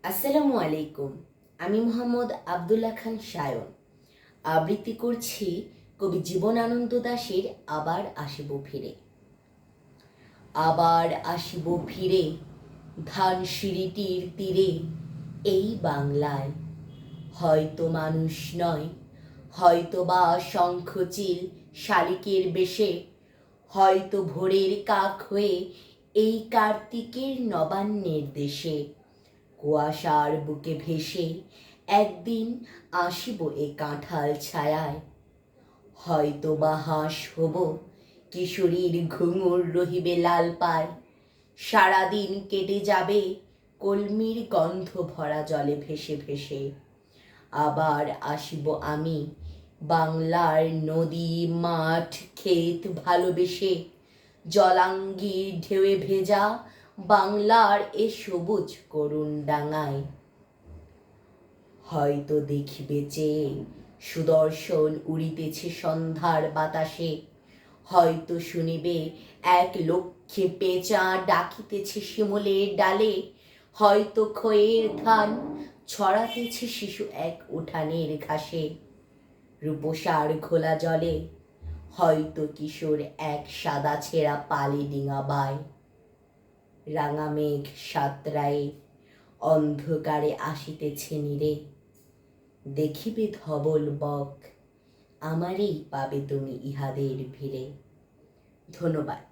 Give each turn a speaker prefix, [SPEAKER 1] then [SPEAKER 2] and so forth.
[SPEAKER 1] আসসালামু আলাইকুম। আমি মোহাম্মদ আব্দুল্লাহ খান সায়ন আবৃত্তি করছি কবি জীবনানন্দ দাশের আবার আসিব ফিরে। আবার আসিব ফিরে ধানসিঁড়িটির তীরে, এই বাংলায় হয়তো মানুষ নয়, হয়তো বা শঙ্খচিল শালিকের বেশে, হয়তো ভোরের কাক হয়ে এই কার্তিকের নবান্নের দেশে কুয়াশার বুকে ভেসে একদিন আসিব এ কাঁঠাল ছায়ায়। হয়তো বা হাঁস হব, কিশোরীর ঘুঙুর রহিবে লাল পায়, সারাদিন কেটে যাবে কলমির গন্ধ ভরা জলে ভেসে ভেসে। আবার আসিব আমি বাংলার নদী মাঠ ক্ষেত ভালোবেসে, জলাঙ্গির ঢেউয়ে ভেজা বাংলার এ সবুজ করুণ ডাঙায়। হয়তো দেখিবে চেয়ে সুদর্শন উড়িতেছে সন্ধ্যার বাতাসে, হয়তো শুনিবে এক লক্ষ্যে পেঁচা ডাকিতেছে শিমুলের ডালে, হয়তো খয়ের ধান ছড়াতেছে শিশু এক উঠানের ঘাসে রূপসার ঘোলা জলে, হয়তো কিশোর এক সাদা ছেঁড়া পালি ডিঙা বায়। রাঙা মেঘ সাতরায়ে অন্ধকারে আসিতেছে নীরে, দেখিবে ধবল বক, আমারেই পাবে তুমি ইহাদের ভিড়ে। ধন্যবাদ।